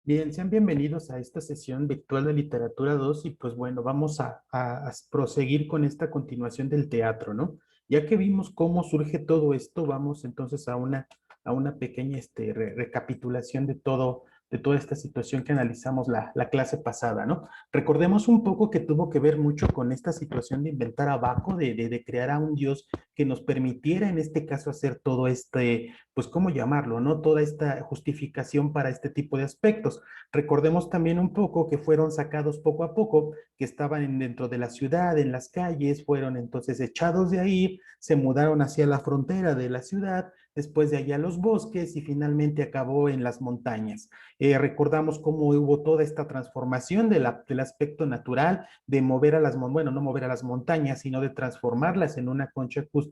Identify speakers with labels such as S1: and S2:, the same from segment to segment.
S1: Bien, sean bienvenidos a esta sesión virtual de Literatura 2 y pues bueno, vamos a proseguir con esta continuación del teatro, ¿no? Ya que vimos cómo surge todo esto, vamos entonces a una pequeña recapitulación de toda esta situación que analizamos la clase pasada, ¿no? Recordemos un poco que tuvo que ver mucho con esta situación de inventar a Baco, de crear a un dios que nos permitiera en este caso hacer todo este, pues, ¿cómo llamarlo, no? Toda esta justificación para este tipo de aspectos. Recordemos también un poco que fueron sacados poco a poco, que estaban dentro de la ciudad, en las calles, fueron entonces echados de ahí, se mudaron hacia la frontera de la ciudad, después de allá los bosques y finalmente acabó en las montañas. Recordamos cómo hubo toda esta transformación del aspecto natural, de mover a bueno, no mover a las montañas, sino de transformarlas en una concha acústica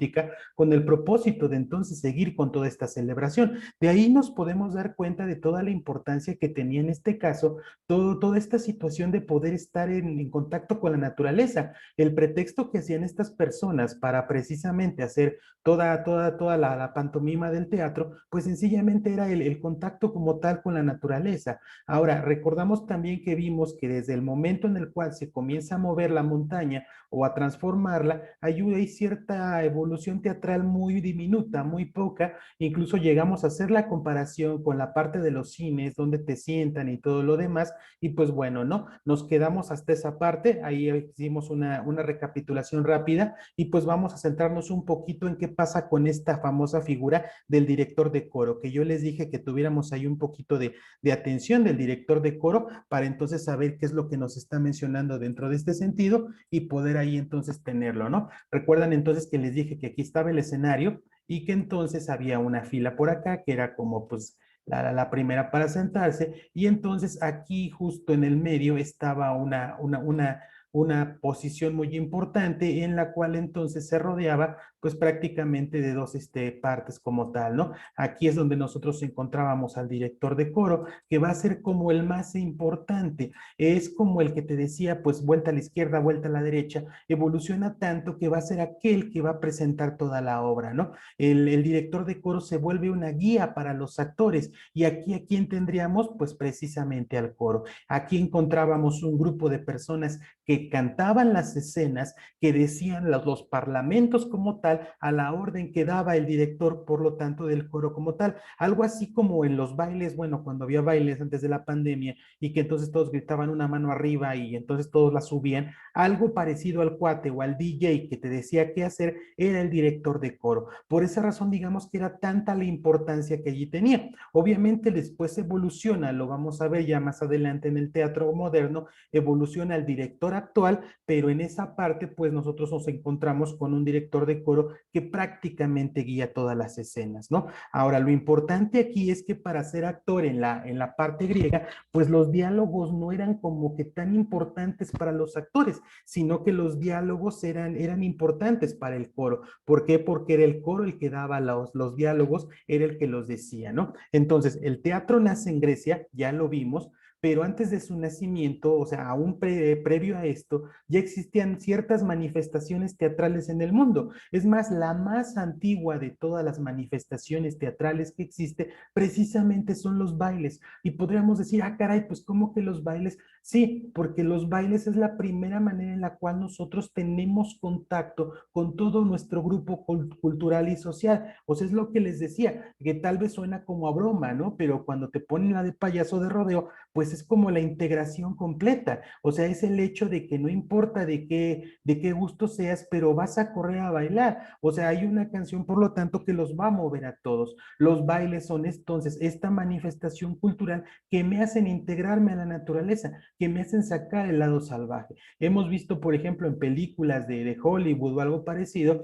S1: con el propósito de entonces seguir con toda esta celebración. De ahí nos podemos dar cuenta de toda la importancia que tenía en este caso toda esta situación de poder estar en contacto con la naturaleza. El pretexto que hacían estas personas para precisamente hacer toda la pantomima del teatro, pues sencillamente era el contacto como tal con la naturaleza. Ahora, recordamos también que vimos que desde el momento en el cual se comienza a mover la montaña o a transformarla, hay cierta evolución teatral muy diminuta, muy poca. Incluso llegamos a hacer la comparación con la parte de los cines, donde te sientan y todo lo demás, y pues bueno, ¿no? Nos quedamos hasta esa parte, ahí hicimos una recapitulación rápida, y pues vamos a centrarnos un poquito en qué pasa con esta famosa figura del director de coro, que yo les dije que tuviéramos ahí un poquito de atención del director de coro, para entonces saber qué es lo que nos está mencionando dentro de este sentido, y poder ahí entonces tenerlo, ¿no? Recuerdan entonces que les dije que aquí estaba el escenario, y que entonces había una fila por acá que era como pues la primera para sentarse, y entonces aquí justo en el medio estaba una posición muy importante en la cual entonces se rodeaba pues prácticamente de dos partes como tal, ¿no? Aquí es donde nosotros encontrábamos al director de coro, que va a ser como el más importante, es como el que te decía, pues vuelta a la izquierda, vuelta a la derecha, evoluciona tanto que va a ser aquel que va a presentar toda la obra, ¿no? El director de coro se vuelve una guía para los actores, y aquí a quién tendríamos, pues precisamente al coro. Aquí encontrábamos un grupo de personas que cantaban las escenas, que decían los parlamentos como tal, a la orden que daba el director, por lo tanto, del coro como tal. Algo así como en los bailes, bueno, cuando había bailes antes de la pandemia, y que entonces todos gritaban una mano arriba y entonces todos la subían, algo parecido al cuate o al DJ que te decía qué hacer, era el director de coro. Por esa razón, digamos que era tanta la importancia que allí tenía. Obviamente después evoluciona, lo vamos a ver ya más adelante en el teatro moderno, evoluciona el director actual, pero en esa parte pues nosotros nos encontramos con un director de coro que prácticamente guía todas las escenas, ¿no? Ahora, lo importante aquí es que para ser actor en la parte griega, pues los diálogos no eran como que tan importantes para los actores, sino que los diálogos eran importantes para el coro. ¿Por qué? Porque era el coro el que daba los diálogos, era el que los decía, ¿no? Entonces, el teatro nace en Grecia, ya lo vimos, pero antes de su nacimiento, o sea, aún previo a esto, ya existían ciertas manifestaciones teatrales en el mundo. Es más, la más antigua de todas las manifestaciones teatrales que existe precisamente son los bailes. Y podríamos decir, ah, caray, pues ¿cómo que los bailes? Sí, porque los bailes es la primera manera en la cual nosotros tenemos contacto con todo nuestro grupo cultural y social. O sea, es lo que les decía, que tal vez suena como a broma, ¿no? Pero cuando te ponen la de payaso de rodeo, pues es como la integración completa. O sea, es el hecho de que no importa de qué gusto seas, pero vas a correr a bailar. O sea, hay una canción, por lo tanto, que los va a mover a todos. Los bailes son entonces esta manifestación cultural que me hacen integrarme a la naturaleza, que me hacen sacar el lado salvaje. Hemos visto, por ejemplo, en películas de Hollywood o algo parecido,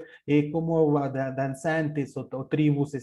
S1: como danzantes o tribus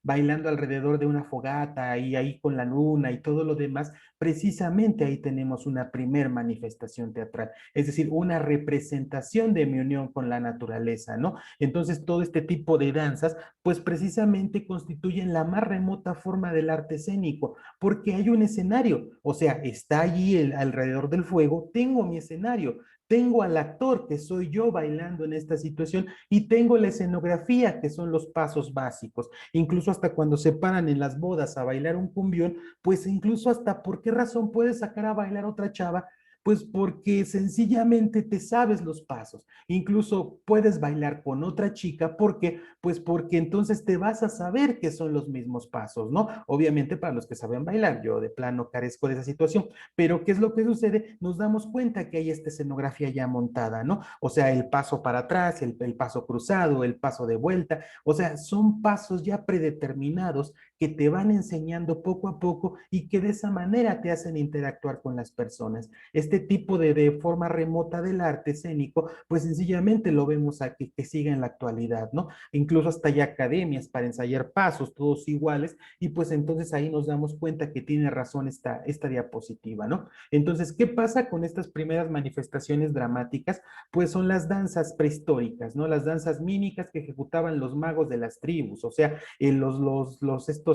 S1: bailando alrededor de una fogata y ahí con la luna y todo lo demás. Precisamente ahí tenemos una primer manifestación teatral, es decir, una representación de mi unión con la naturaleza, ¿no? Entonces, todo este tipo de danzas, pues precisamente constituyen la más remota forma del arte escénico, porque hay un escenario, o sea, está allí alrededor del fuego, tengo mi escenario, tengo al actor, que soy yo bailando en esta situación, y tengo la escenografía, que son los pasos básicos. Incluso hasta cuando se paran en las bodas a bailar un cumbión, pues incluso hasta por qué razón puedes sacar a bailar otra chava, pues porque sencillamente te sabes los pasos. Incluso puedes bailar con otra chica porque, pues porque entonces te vas a saber que son los mismos pasos, ¿no? Obviamente para los que saben bailar, yo de plano carezco de esa situación, pero ¿qué es lo que sucede? Nos damos cuenta que hay esta escenografía ya montada, ¿no? O sea, el paso para atrás, el paso cruzado, el paso de vuelta, o sea, son pasos ya predeterminados que te van enseñando poco a poco y que de esa manera te hacen interactuar con las personas. Este tipo de forma remota del arte escénico, pues sencillamente lo vemos aquí que sigue en la actualidad, ¿no? Incluso hasta hay academias para ensayar pasos, todos iguales, y pues entonces ahí nos damos cuenta que tiene razón esta diapositiva, ¿no? Entonces, ¿qué pasa con estas primeras manifestaciones dramáticas? Pues son las danzas prehistóricas, ¿no? Las danzas mímicas que ejecutaban los magos de las tribus, o sea, estos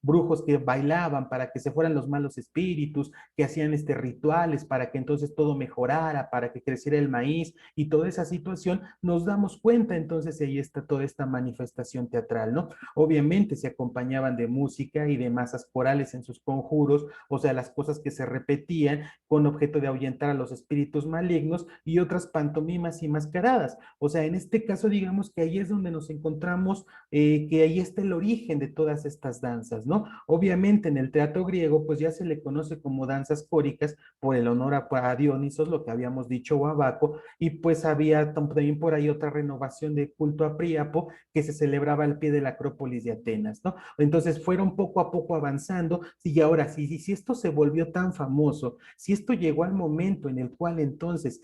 S1: brujos que bailaban para que se fueran los malos espíritus, que hacían rituales para que entonces todo mejorara, para que creciera el maíz y toda esa situación, nos damos cuenta entonces ahí está toda esta manifestación teatral, ¿no? Obviamente se acompañaban de música y de masas corales en sus conjuros, o sea, las cosas que se repetían con objeto de ahuyentar a los espíritus malignos y otras pantomimas y mascaradas. O sea, en este caso, digamos que ahí es donde nos encontramos, que ahí está el origen de todas estas danzas, ¿no? Obviamente en el teatro griego, pues ya se le conoce como danzas córicas por el honor a Dionisos, lo que habíamos dicho, o a Baco, y pues había también por ahí otra renovación de culto a Príapo que se celebraba al pie de la Acrópolis de Atenas, ¿no? Entonces fueron poco a poco avanzando, y ahora, si esto se volvió tan famoso, si esto llegó al momento en el cual entonces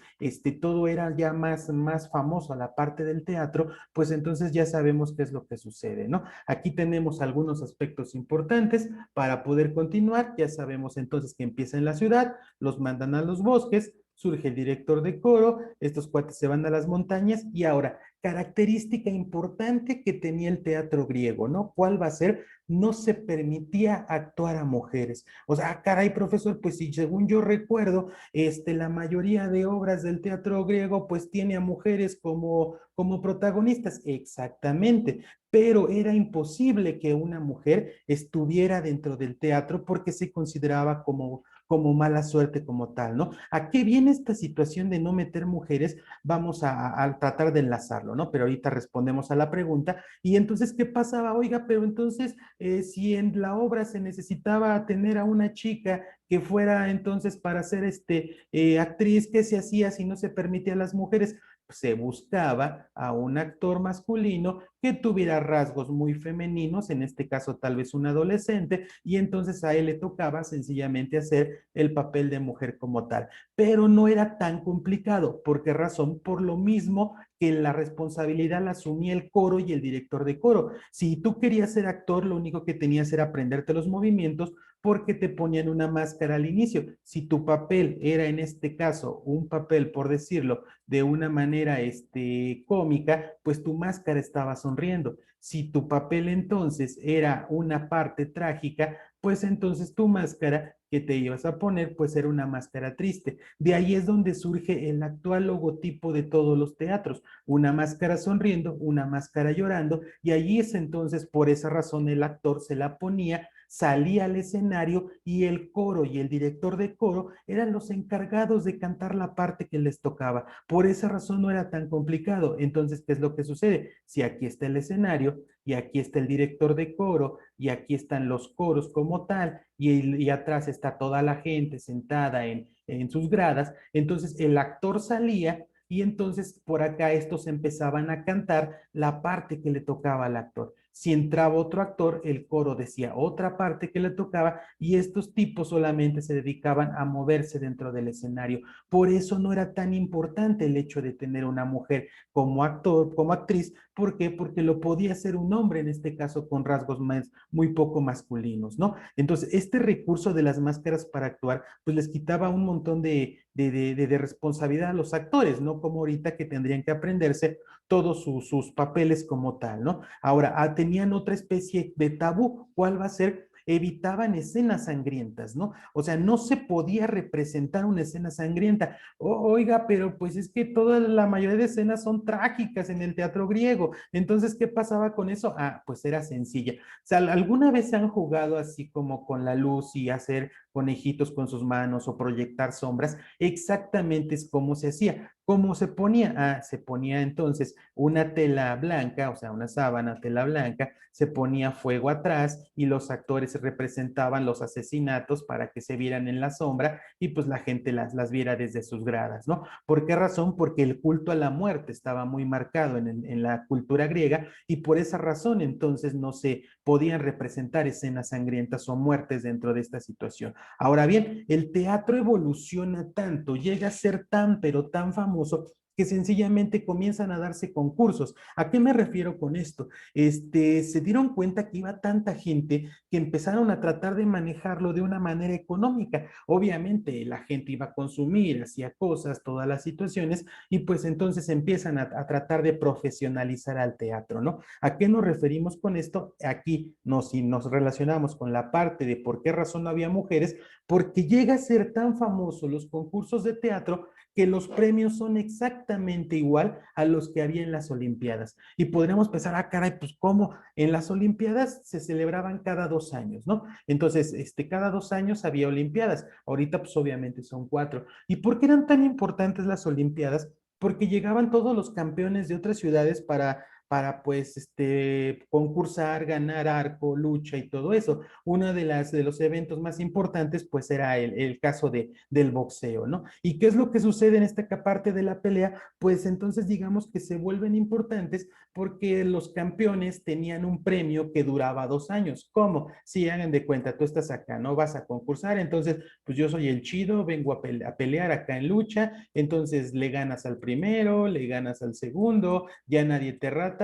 S1: todo era ya más famoso a la parte del teatro, pues entonces ya sabemos qué es lo que sucede, ¿no? Aquí tenemos algunos aspectos importantes para poder continuar, ya sabemos entonces que empieza en la ciudad, los mandan a los bosques, surge el director de coro, estos cuates se van a las montañas y ahora, característica importante que tenía el teatro griego, ¿no? ¿Cuál va a ser? No se permitía actuar a mujeres. O sea, caray, profesor, pues si según yo recuerdo, la mayoría de obras del teatro griego pues tiene a mujeres como protagonistas. Exactamente, pero era imposible que una mujer estuviera dentro del teatro porque se consideraba como mala suerte como tal, ¿no? ¿A qué viene esta situación de no meter mujeres? Vamos a tratar de enlazarlo, ¿no? Pero ahorita respondemos a la pregunta. Y entonces, ¿qué pasaba? Oiga, pero entonces, si en la obra se necesitaba tener a una chica que fuera entonces para ser actriz, ¿qué se hacía si no se permitía a las mujeres? Se buscaba a un actor masculino que tuviera rasgos muy femeninos, en este caso tal vez un adolescente, y entonces a él le tocaba sencillamente hacer el papel de mujer como tal. Pero no era tan complicado. ¿Por qué razón? Por lo mismo que la responsabilidad la asumía el coro y el director de coro. Si tú querías ser actor, lo único que tenías era aprenderte los movimientos porque te ponían una máscara al inicio. Si tu papel era en este caso un papel, por decirlo, de una manera cómica, pues tu máscara estaba sonriendo. Si tu papel entonces era una parte trágica, pues entonces tu máscara que te ibas a poner, pues era una máscara triste. De ahí es donde surge el actual logotipo de todos los teatros, una máscara sonriendo, una máscara llorando, y allí es entonces por esa razón el actor se la ponía, salía al escenario y el coro y el director de coro eran los encargados de cantar la parte que les tocaba. Por esa razón no era tan complicado. Entonces, ¿qué es lo que sucede? Si aquí está el escenario y aquí está el director de coro y aquí están los coros como tal y atrás está toda la gente sentada en sus gradas, entonces el actor salía y entonces por acá estos empezaban a cantar la parte que le tocaba al actor. Si entraba otro actor, el coro decía otra parte que le tocaba y estos tipos solamente se dedicaban a moverse dentro del escenario. Por eso no era tan importante el hecho de tener una mujer como actor, como actriz. ¿Por qué? Porque lo podía hacer un hombre, en este caso con rasgos muy poco masculinos, ¿no? Entonces, este recurso de las máscaras para actuar, pues les quitaba un montón de responsabilidad a los actores, ¿no? Como ahorita que tendrían que aprenderse todos sus papeles como tal, ¿no? Ahora, tenían otra especie de tabú. ¿Cuál va a ser? evitaban escenas sangrientas, ¿no? O sea, no se podía representar una escena sangrienta. Oiga, pero pues es que toda la mayoría de escenas son trágicas en el teatro griego. Entonces, ¿qué pasaba con eso? Ah, pues era sencilla. O sea, ¿alguna vez se han jugado así como con la luz y hacer conejitos con sus manos o proyectar sombras? Exactamente es como se hacía. ¿Cómo se ponía? Ah, se ponía entonces una tela blanca, o sea, una sábana, tela blanca, se ponía fuego atrás y los actores representaban los asesinatos para que se vieran en la sombra y pues la gente las viera desde sus gradas, ¿no? ¿Por qué razón? Porque el culto a la muerte estaba muy marcado en la cultura griega y por esa razón entonces no se podían representar escenas sangrientas o muertes dentro de esta situación. Ahora bien, el teatro evoluciona tanto, llega a ser tan, pero tan famoso que sencillamente comienzan a darse concursos. ¿A qué me refiero con esto? Se dieron cuenta que iba tanta gente que empezaron a tratar de manejarlo de una manera económica. Obviamente la gente iba a consumir, hacía cosas, todas las situaciones, y pues entonces empiezan a tratar de profesionalizar al teatro, ¿no? ¿A qué nos referimos con esto? Aquí, si nos relacionamos con la parte de por qué razón no había mujeres, porque llega a ser tan famoso los concursos de teatro que los premios son exactamente igual a los que había en las Olimpiadas. Y podríamos pensar, ah, caray, pues cómo en las Olimpiadas se celebraban cada 2 años, ¿no? Entonces, cada 2 años había Olimpiadas. Ahorita, pues obviamente son 4. ¿Y por qué eran tan importantes las Olimpiadas? Porque llegaban todos los campeones de otras ciudades para pues, concursar, ganar arco, lucha y todo eso. Uno de los eventos más importantes, pues, era el caso del boxeo, ¿no? ¿Y qué es lo que sucede en esta parte de la pelea? Pues entonces digamos que se vuelven importantes porque los campeones tenían un premio que duraba 2 años. ¿Cómo? Si hagan de cuenta, tú estás acá, ¿no? Vas a concursar, entonces, pues yo soy el chido, vengo a pelear acá en lucha, entonces le ganas al primero, le ganas al segundo, ya nadie te reta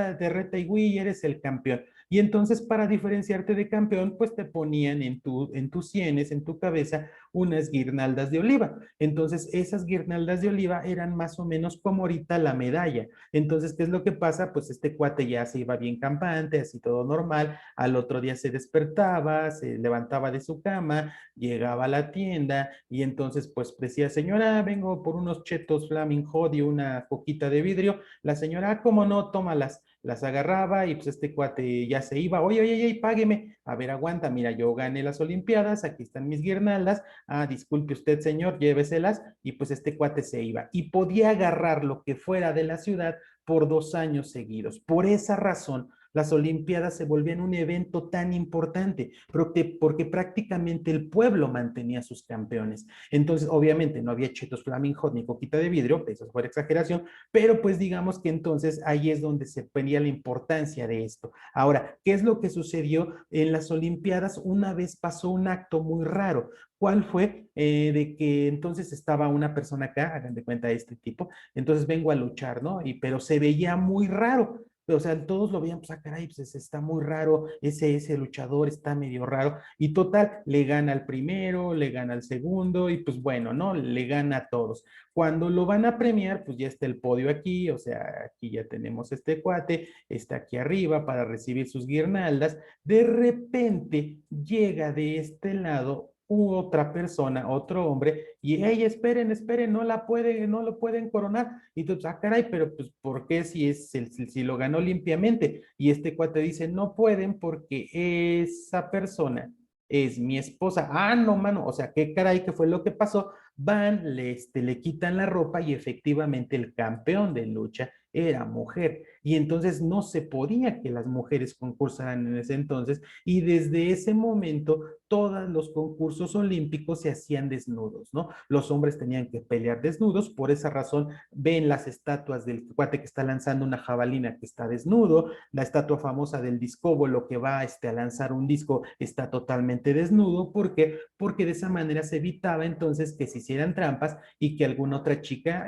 S1: y güey, eres el campeón. Y entonces para diferenciarte de campeón, pues te ponían en tus sienes, en tu cabeza, unas guirnaldas de oliva. Entonces esas guirnaldas de oliva eran más o menos como ahorita la medalla. Entonces, ¿qué es lo que pasa? Pues este cuate ya se iba bien campante, así todo normal, al otro día se despertaba, se levantaba de su cama, llegaba a la tienda y entonces pues decía, señora, vengo por unos chetos Flaming Hot y una coquita de vidrio. La señora, ah, cómo no, tómalas. Las agarraba y pues este cuate ya se iba, oye, oye, oye, págueme. A ver, aguanta, mira, yo gané las Olimpiadas, aquí están mis guirnaldas. Ah, disculpe usted, señor, lléveselas. Y pues este cuate se iba. Y podía agarrar lo que fuera de la ciudad por 2 años seguidos. Por esa razón, las Olimpiadas se volvían un evento tan importante, porque prácticamente el pueblo mantenía sus campeones. Entonces, obviamente, no había chetos Flaming Hot ni coquita de vidrio, eso fue exageración, pero pues digamos que entonces ahí es donde se ponía la importancia de esto. Ahora, ¿qué es lo que sucedió en las Olimpiadas? Una vez pasó un acto muy raro. ¿Cuál fue? De que entonces estaba una persona acá, hagan de cuenta de este tipo, entonces vengo a luchar, ¿no? Pero se veía muy raro. O sea, todos lo veían, pues, ah, caray, pues está muy raro, ese luchador está medio raro. Y total, le gana al primero, le gana al segundo, y pues bueno, ¿no? Le gana a todos. Cuando lo van a premiar, pues ya está el podio aquí, o sea, aquí ya tenemos este cuate, está aquí arriba para recibir sus guirnaldas. De repente llega de este lado otra persona, otro hombre, y hey, esperen, esperen, no lo pueden coronar. Y tú, ah, caray, pero pues, ¿por qué si lo ganó limpiamente? Y este cuate dice, no pueden porque esa persona es mi esposa. Ah, no, mano, o sea, qué caray, ¿qué fue lo que pasó? Van, le quitan la ropa y efectivamente el campeón de lucha era mujer. Y entonces no se podía que las mujeres concursaran en ese entonces y desde ese momento todos los concursos olímpicos se hacían desnudos, ¿no? Los hombres tenían que pelear desnudos, por esa razón ven las estatuas del cuate que está lanzando una jabalina que está desnudo, la estatua famosa del discóbolo que va a lanzar un disco está totalmente desnudo, ¿por qué? Porque de esa manera se evitaba entonces que se hicieran trampas y que alguna otra chica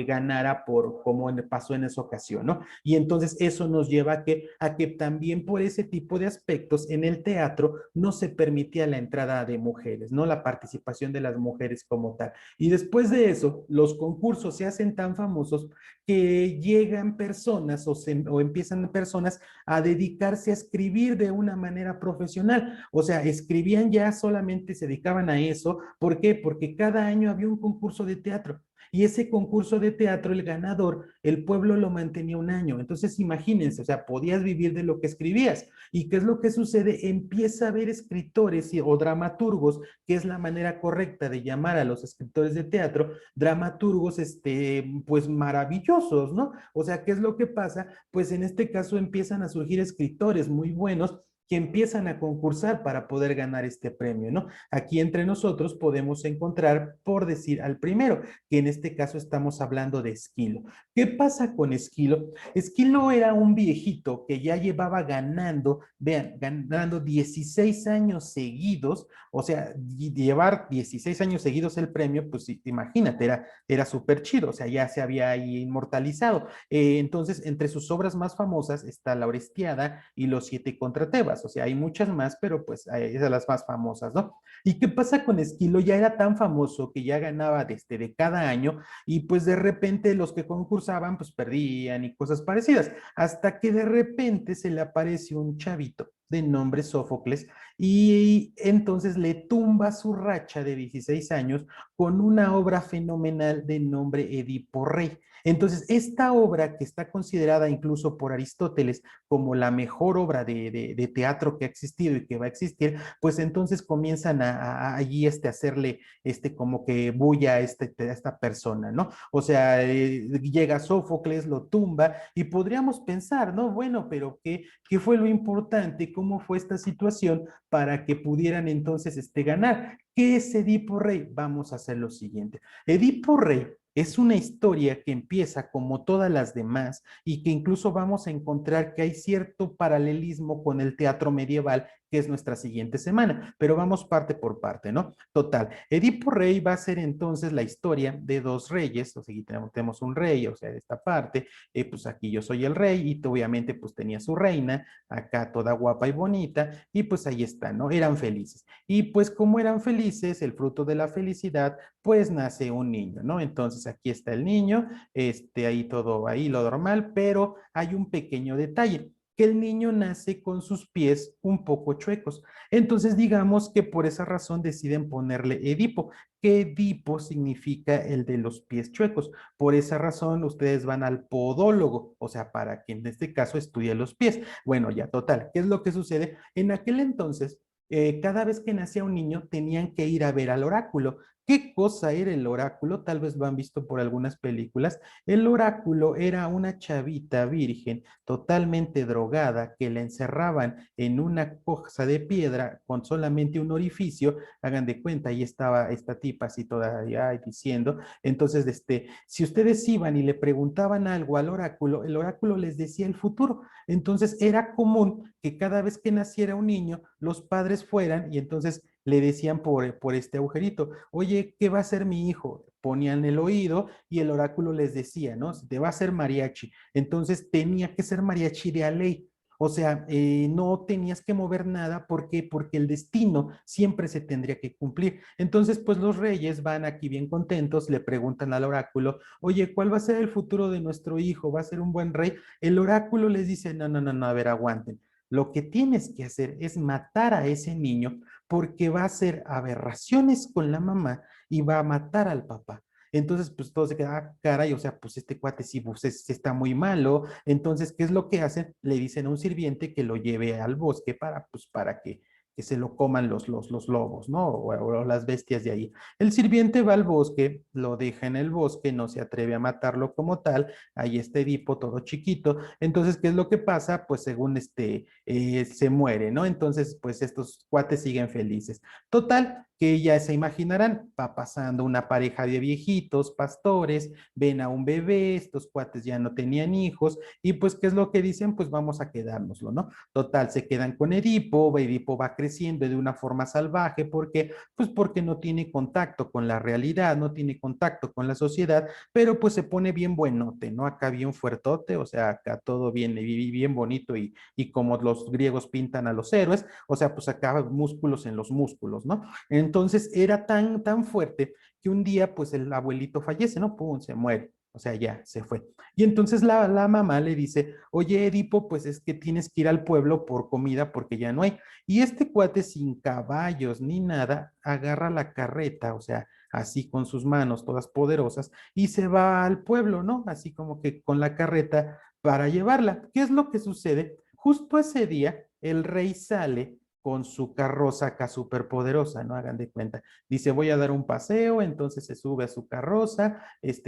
S1: ganara por como pasó en esa ocasión, ¿no? Y Entonces, eso nos lleva a que también por ese tipo de aspectos en el teatro no se permitía la entrada de mujeres, ¿no? La participación de las mujeres como tal. Y después de eso, los concursos se hacen tan famosos que llegan personas o empiezan personas a dedicarse a escribir de una manera profesional. O sea, escribían ya solamente, se dedicaban a eso. ¿Por qué? Porque cada año había un concurso de teatro. Y ese concurso de teatro, el ganador, el pueblo lo mantenía un año. Entonces, imagínense, o sea, podías vivir de lo que escribías. ¿Y qué es lo que sucede? Empieza a haber escritores o dramaturgos, que es la manera correcta de llamar a los escritores de teatro, dramaturgos, pues maravillosos, ¿no? O sea, ¿qué es lo que pasa? Pues en este caso empiezan a surgir escritores muy buenos que empiezan a concursar para poder ganar este premio, ¿no? Aquí entre nosotros podemos encontrar, por decir al primero, que en este caso estamos hablando de Esquilo. ¿Qué pasa con Esquilo? Esquilo era un viejito que ya llevaba ganando, vean, ganando 16 años seguidos, o sea, llevar 16 años seguidos el premio, pues imagínate, era súper chido, o sea, ya se había ahí inmortalizado. Entonces, entre sus obras más famosas está La Orestiada y Los Siete contra Tebas, o sea, hay muchas más, pero pues esas son las más famosas, ¿no? ¿Y qué pasa con Esquilo? Ya era tan famoso que ya ganaba desde de cada año y pues de repente los que concursaban pues perdían y cosas parecidas, hasta que de repente se le aparece un chavito de nombre Sófocles y entonces le tumba su racha de 16 años con una obra fenomenal de nombre Edipo Rey. Entonces, esta obra que está considerada incluso por Aristóteles como la mejor obra de teatro que ha existido y que va a existir, pues entonces comienzan allí hacerle como que bulla a esta persona, ¿no? O sea, llega Sófocles, lo tumba y podríamos pensar, ¿no? Bueno, pero ¿qué fue lo importante? ¿Cómo fue esta situación para que pudieran entonces ganar? ¿Qué es Edipo Rey? Vamos a hacer lo siguiente. Edipo Rey es una historia que empieza como todas las demás y que incluso vamos a encontrar que hay cierto paralelismo con el teatro medieval, que es nuestra siguiente semana, pero vamos parte por parte, ¿no? Total, Edipo Rey va a ser entonces la historia de dos reyes, o sea, aquí tenemos un rey, o sea, de esta parte, pues aquí yo soy el rey y obviamente pues tenía su reina, acá toda guapa y bonita, y pues ahí está, ¿no? Eran felices. Y pues como eran felices, el fruto de la felicidad, pues nace un niño, ¿no? Entonces aquí está el niño, ahí todo, ahí lo normal, pero hay un pequeño detalle que el niño nace con sus pies un poco chuecos. Entonces digamos que por esa razón deciden ponerle Edipo, que Edipo significa el de los pies chuecos. Por esa razón ustedes van al podólogo, o sea, para que en este caso estudie los pies. Bueno, ya total, ¿qué es lo que sucede? En aquel entonces, cada vez que nacía un niño tenían que ir a ver al oráculo. ¿Qué cosa era el oráculo? Tal vez lo han visto por algunas películas. El oráculo era una chavita virgen totalmente drogada que la encerraban en una cosa de piedra con solamente un orificio. Hagan de cuenta, ahí estaba esta tipa así todavía diciendo. Entonces, si ustedes iban y le preguntaban algo al oráculo, el oráculo les decía el futuro. Entonces, era común que cada vez que naciera un niño, los padres fueran y entonces le decían por este agujerito, oye, ¿qué va a ser mi hijo? Ponían el oído y el oráculo les decía, ¿no? Te va a ser mariachi. Entonces tenía que ser mariachi de a ley. O sea, no tenías que mover nada. ¿Por qué? Porque el destino siempre se tendría que cumplir. Entonces, pues los reyes van aquí bien contentos, le preguntan al oráculo, oye, ¿cuál va a ser el futuro de nuestro hijo? ¿Va a ser un buen rey? El oráculo les dice, no, no, no, no, a ver, aguanten. Lo que tienes que hacer es matar a ese niño porque va a hacer aberraciones con la mamá y va a matar al papá. Entonces, pues todo se queda, ah, caray, o sea, pues este cuate sí, pues, está muy malo. Entonces, ¿qué es lo que hacen? Le dicen a un sirviente que lo lleve al bosque pues, para que se lo coman los lobos, ¿no? O las bestias de ahí. El sirviente va al bosque, lo deja en el bosque, no se atreve a matarlo como tal. Ahí está Edipo, todo chiquito. Entonces, ¿qué es lo que pasa? Pues según se muere, ¿no? Entonces, pues estos cuates siguen felices. Total, que ya se imaginarán, va pasando una pareja de viejitos, pastores, ven a un bebé, estos cuates ya no tenían hijos, y pues, ¿qué es lo que dicen? Pues vamos a quedárnoslo, ¿no? Total, se quedan con Edipo, Edipo va creciendo creciendo de una forma salvaje. ¿Por qué? Pues porque no tiene contacto con la realidad, no tiene contacto con la sociedad, pero pues se pone bien buenote, ¿no? Acá bien fuertote, o sea, acá todo bien, bien bonito y como los griegos pintan a los héroes, o sea, pues acá músculos en los músculos, ¿no? Entonces era tan fuerte que un día pues el abuelito fallece, ¿no? Pum, se muere. O sea, ya se fue. Y entonces la mamá le dice, oye, Edipo, pues es que tienes que ir al pueblo por comida porque ya no hay. Y este cuate sin caballos ni nada, agarra la carreta, o sea, así con sus manos todas poderosas, y se va al pueblo, ¿no? Así como que con la carreta para llevarla. ¿Qué es lo que sucede? Justo ese día, el rey sale con su carroza acá súper poderosa, ¿no? Hagan de cuenta. Dice, voy a dar un paseo, entonces se sube a su carroza,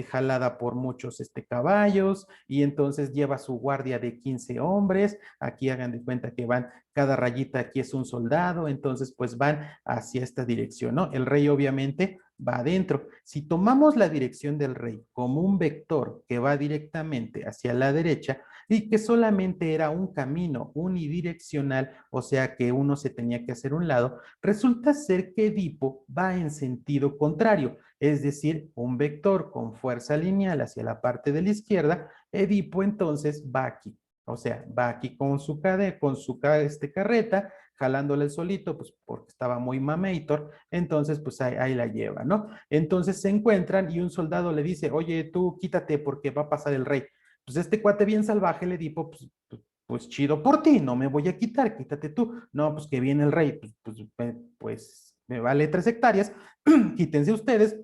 S1: jalada por muchos caballos, y entonces lleva su guardia de 15 hombres. Aquí hagan de cuenta que van, cada rayita aquí es un soldado, entonces pues van hacia esta dirección, ¿no? El rey obviamente va adentro. Si tomamos la dirección del rey como un vector que va directamente hacia la derecha y que solamente era un camino unidireccional, o sea que uno se tenía que hacer un lado, resulta ser que Edipo va en sentido contrario, es decir, un vector con fuerza lineal hacia la parte de la izquierda. Edipo entonces va aquí. O sea, va aquí con su, carreta, jalándole el solito, pues porque estaba muy mameitor, entonces pues ahí la lleva, ¿no? Entonces se encuentran y un soldado le dice, oye, tú quítate porque va a pasar el rey. Pues este cuate bien salvaje le dijo, pues chido por ti, no me voy a quitar, quítate tú. No, pues que viene el rey, pues me vale 3 hectáreas, quítense ustedes.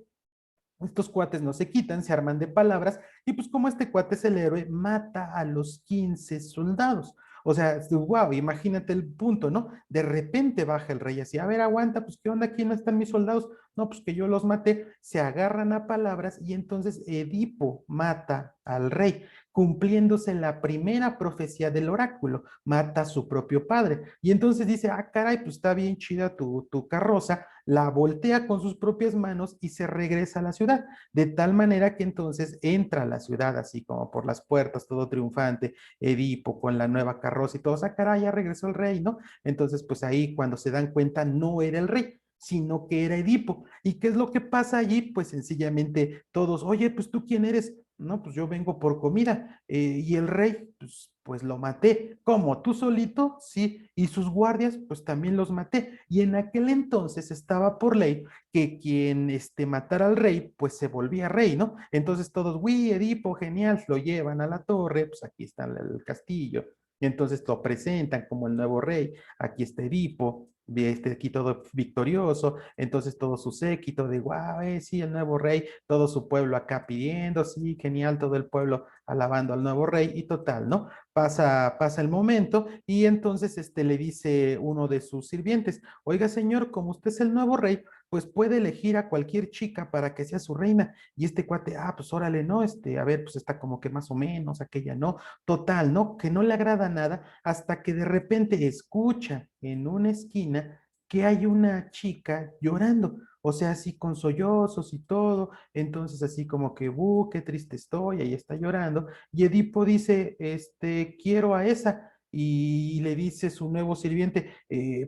S1: Estos cuates no se quitan, se arman de palabras, y pues como este cuate es el héroe, mata a los 15 soldados. O sea, wow, imagínate el punto, ¿no? De repente baja el rey así, a ver, aguanta, pues ¿qué onda? ¿Quién no están mis soldados? No, pues que yo los maté. Se agarran a palabras y entonces Edipo mata al rey, cumpliéndose la primera profecía del oráculo, mata a su propio padre. Y entonces dice, ah, caray, pues está bien chida tu carroza, la voltea con sus propias manos y se regresa a la ciudad, de tal manera que entonces entra a la ciudad así como por las puertas, todo triunfante, Edipo con la nueva carroza y todo, ah, caray, ya regresó el rey, ¿no? Entonces, pues ahí cuando se dan cuenta no era el rey, sino que era Edipo. ¿Y qué es lo que pasa allí? Pues sencillamente todos, oye, pues tú quién eres. No, pues yo vengo por comida. Y el rey, pues lo maté. ¿Cómo? ¿Tú solito? Sí. Y sus guardias, pues también los maté. Y en aquel entonces estaba por ley que quien matara al rey, pues se volvía rey, ¿no? Entonces todos, uy, Edipo, genial, lo llevan a la torre, pues aquí está el castillo. Y entonces lo presentan como el nuevo rey. Aquí está Edipo, aquí todo victorioso, entonces todo su séquito de, wow, sí, el nuevo rey, todo su pueblo acá pidiendo, sí, genial, todo el pueblo alabando al nuevo rey, y total, ¿no? Pasa el momento, y entonces le dice uno de sus sirvientes, oiga señor, como usted es el nuevo rey, pues puede elegir a cualquier chica para que sea su reina. Y este cuate, pues órale, ¿no? A ver, pues está como que más o menos, aquella no. Total, ¿no? Que no le agrada nada hasta que de repente escucha en una esquina que hay una chica llorando. O sea, así con sollozos y todo. Entonces, así como que, qué triste estoy, ahí está llorando. Y Edipo dice, quiero a esa. Y le dice su nuevo sirviente,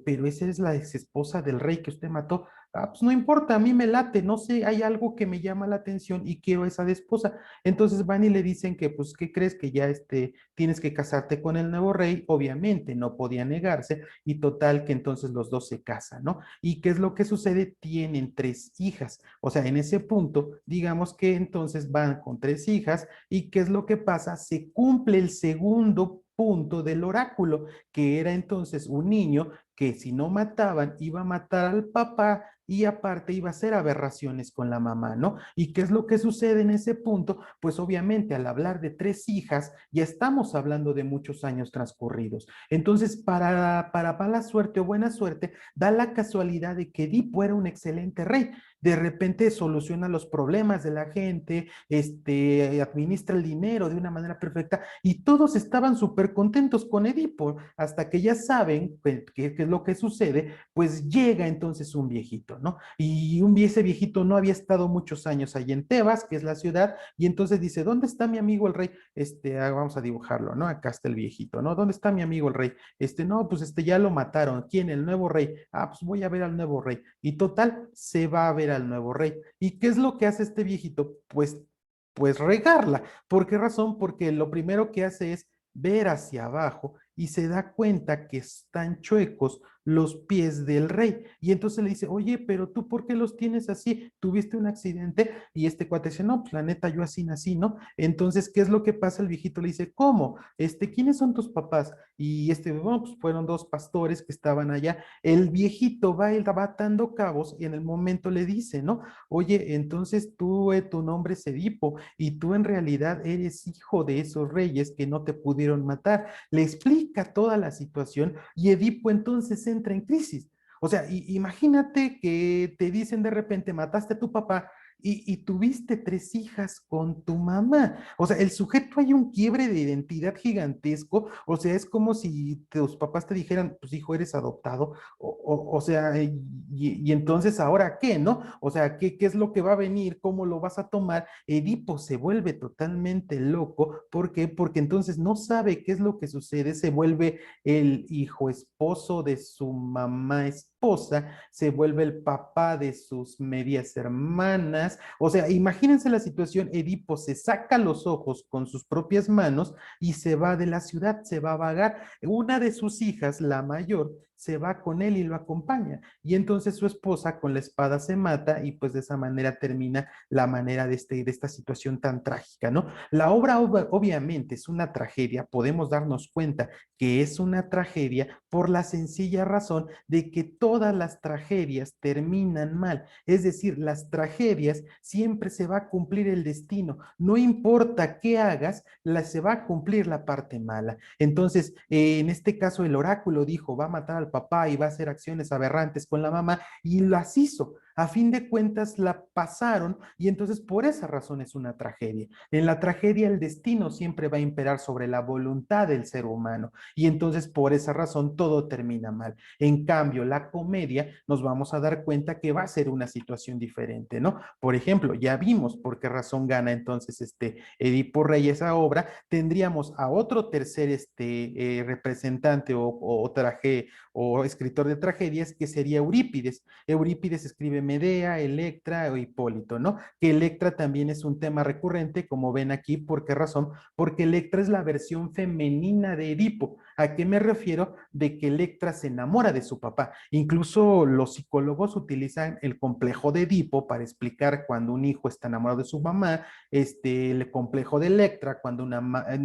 S1: pero esa es la ex esposa del rey que usted mató. Ah, pues no importa, a mí me late, no sé, hay algo que me llama la atención y quiero a esa de esposa. Entonces van y le dicen que, pues, ¿qué crees? Que ya tienes que casarte con el nuevo rey. Obviamente no podía negarse, y total que entonces los dos se casan, ¿no? ¿Y qué es lo que sucede? Tienen 3 hijas. O sea, en ese punto, digamos que entonces van con 3 hijas, y ¿qué es lo que pasa? Se cumple el segundo punto del oráculo, que era entonces un niño que si no mataban iba a matar al papá, y aparte iba a hacer aberraciones con la mamá, ¿no? ¿Y qué es lo que sucede en ese punto? Pues obviamente al hablar de 3 hijas, ya estamos hablando de muchos años transcurridos. Entonces, para mala suerte o buena suerte, da la casualidad de que Edipo era un excelente rey. De repente soluciona los problemas de la gente, administra el dinero de una manera perfecta, y todos estaban súper contentos con Edipo, hasta que ya saben qué es lo que sucede, pues llega entonces un viejito, viejito, ¿no? Y ese viejito no había estado muchos años allí en Tebas, que es la ciudad, y entonces dice, ¿dónde está mi amigo el rey? Vamos a dibujarlo, ¿no? Acá está el viejito, ¿no? ¿Dónde está mi amigo el rey? No, pues ya lo mataron. ¿Quién? El nuevo rey. Ah, pues voy a ver al nuevo rey. Y total, se va a ver al nuevo rey. ¿Y qué es lo que hace este viejito? Pues regarla. ¿Por qué razón? Porque lo primero que hace es ver hacia abajo y se da cuenta que están chuecos los pies del rey. Y entonces le dice, oye, pero tú, ¿por qué los tienes así? ¿Tuviste un accidente? Y este cuate dice, no, pues la neta, yo así nací, ¿no? Entonces, ¿qué es lo que pasa? El viejito le dice, ¿cómo? ¿Quiénes son tus papás? Y bueno, pues fueron dos pastores que estaban allá. El viejito va atando cabos y en el momento le dice, ¿no? Oye, entonces tu nombre es Edipo y tú en realidad eres hijo de esos reyes que no te pudieron matar. Le explica toda la situación y Edipo entonces entra en crisis. O sea, imagínate que te dicen de repente, mataste a tu papá y tuviste tres hijas con tu mamá. O sea, el sujeto hay un quiebre de identidad gigantesco. O sea, es como si tus papás te dijeran, pues hijo, eres adoptado. O sea, y entonces ahora qué, ¿no? O sea, ¿qué es lo que va a venir? ¿Cómo lo vas a tomar? Edipo se vuelve totalmente loco. ¿Por qué? Porque entonces no sabe qué es lo que sucede. Se vuelve el hijo esposo de su mamá esposa, se vuelve el papá de sus medias hermanas. O sea, imagínense la situación, Edipo se saca los ojos con sus propias manos y se va de la ciudad, se va a vagar. Una de sus hijas, la mayor, se va con él y lo acompaña. Y entonces su esposa con la espada se mata y pues de esa manera termina la manera de esta situación tan trágica, ¿no? La obra obviamente es una tragedia, podemos darnos cuenta que es una tragedia por la sencilla razón de que todas las tragedias terminan mal. Es decir, las tragedias siempre se va a cumplir el destino. No importa qué hagas, se va a cumplir la parte mala. Entonces, en este caso, el oráculo dijo, va a matar al papá y va a hacer acciones aberrantes con la mamá y las hizo. A fin de cuentas, la pasaron y entonces por esa razón es una tragedia. En la tragedia, el destino siempre va a imperar sobre la voluntad del ser humano y entonces por esa razón todo termina mal. En cambio, la comedia nos vamos a dar cuenta que va a ser una situación diferente, ¿no? Por ejemplo, ya vimos por qué razón gana entonces Edipo Rey esa obra, tendríamos a otro tercer representante o traje o escritor de tragedias que sería Eurípides. Eurípides escribe Medea, Electra o Hipólito, ¿no? Que Electra también es un tema recurrente, como ven aquí, ¿por qué razón? Porque Electra es la versión femenina de Edipo. ¿A qué me refiero? De que Electra se enamora de su papá. Incluso los psicólogos utilizan el complejo de Edipo para explicar cuando un hijo está enamorado de su mamá, el complejo de Electra cuando una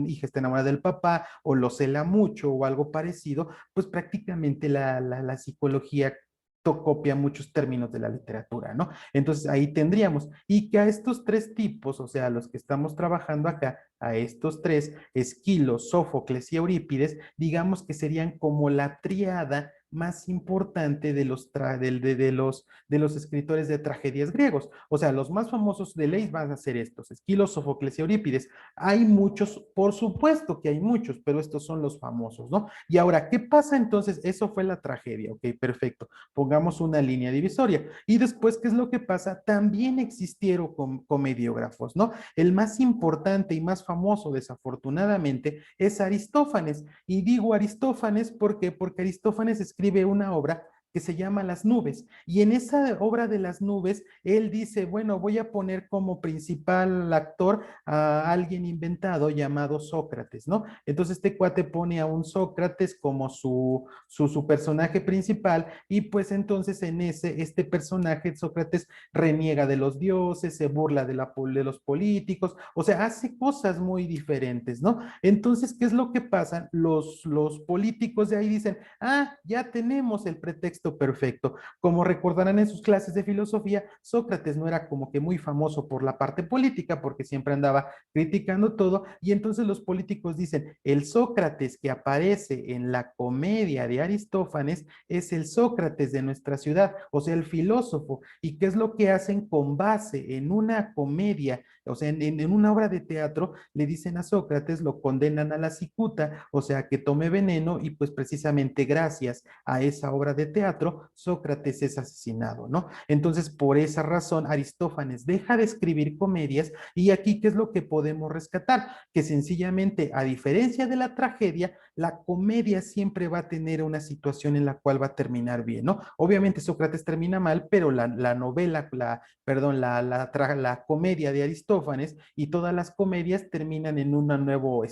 S1: hija está enamorada del papá o lo cela mucho o algo parecido, pues prácticamente la psicología copia muchos términos de la literatura, ¿no? Entonces ahí tendríamos, y que a estos tres tipos, o sea, los que estamos trabajando acá, a estos tres, Esquilo, Sófocles y Eurípides, digamos que serían como la triada más importante de los escritores de tragedias griegos. O sea, los más famosos de ley van a ser estos, Esquilo, Sófocles y Eurípides. Hay muchos, por supuesto que hay muchos, pero estos son los famosos, ¿no? Y ahora, ¿qué pasa entonces? Eso fue la tragedia, ok, perfecto. Pongamos una línea divisoria. Y después, ¿qué es lo que pasa? También existieron comediógrafos, ¿no? El más importante y más famoso, desafortunadamente, es Aristófanes. Y digo Aristófanes porque Aristófanes escribe una obra que se llama Las nubes. Y en esa obra de las nubes, él dice, bueno, voy a poner como principal actor a alguien inventado llamado Sócrates, ¿no? Entonces este cuate pone a un Sócrates como su personaje principal y pues entonces en este personaje Sócrates reniega de los dioses, se burla de los políticos, o sea, hace cosas muy diferentes, ¿no? Entonces, ¿qué es lo que pasa? Los políticos de ahí dicen, ah, ya tenemos el pretexto perfecto. Como recordarán en sus clases de filosofía, Sócrates no era como que muy famoso por la parte política, porque siempre andaba criticando todo, y entonces los políticos dicen, el Sócrates que aparece en la comedia de Aristófanes es el Sócrates de nuestra ciudad, o sea, el filósofo. ¿Y qué es lo que hacen con base en una comedia? O sea, en una obra de teatro le dicen a Sócrates, lo condenan a la cicuta, o sea, que tome veneno y pues precisamente gracias a esa obra de teatro teatro, Sócrates es asesinado, ¿no? Entonces, por esa razón, Aristófanes deja de escribir comedias y aquí, ¿qué es lo que podemos rescatar? Que sencillamente, a diferencia de la tragedia, la comedia siempre va a tener una situación en la cual va a terminar bien, ¿no? Obviamente Sócrates termina mal, pero la novela, perdón, la comedia de Aristófanes y todas las comedias terminan en un nuevo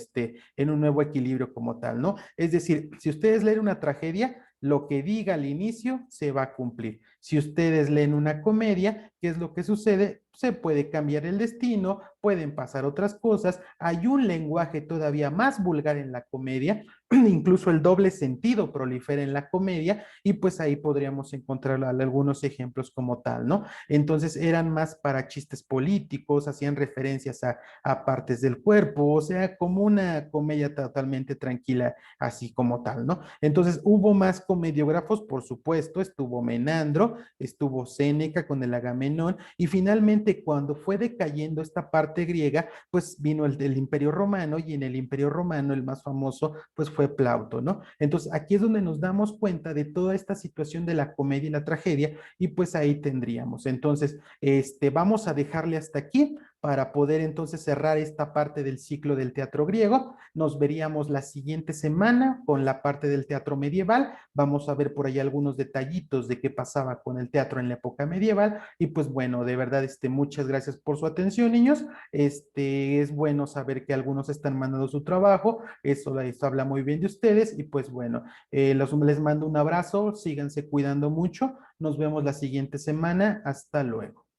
S1: equilibrio como tal, ¿no? Es decir, si ustedes leen una tragedia, lo que diga al inicio se va a cumplir. Si ustedes leen una comedia, ¿qué es lo que sucede? Se puede cambiar el destino, pueden pasar otras cosas, hay un lenguaje todavía más vulgar en la comedia, incluso el doble sentido prolifera en la comedia y pues ahí podríamos encontrar algunos ejemplos como tal, ¿no? Entonces eran más para chistes políticos, hacían referencias a partes del cuerpo, o sea, como una comedia totalmente tranquila, así como tal, ¿no? Entonces hubo más comediógrafos, por supuesto, estuvo Menandro, estuvo Séneca con el Agamenón, y finalmente cuando fue decayendo esta parte griega, pues vino el Imperio Romano, y en el Imperio Romano el más famoso pues fue Plauto, ¿no? Entonces aquí es donde nos damos cuenta de toda esta situación de la comedia y la tragedia, y pues ahí tendríamos. Entonces, vamos a dejarle hasta aquí para poder entonces cerrar esta parte del ciclo del teatro griego. Nos veríamos la siguiente semana con la parte del teatro medieval. Vamos a ver por ahí algunos detallitos de qué pasaba con el teatro en la época medieval. Y pues bueno, de verdad, muchas gracias por su atención, niños. Es bueno saber que algunos están mandando su trabajo. Eso habla muy bien de ustedes. Y pues bueno, les mando un abrazo. Síganse cuidando mucho. Nos vemos la siguiente semana. Hasta luego.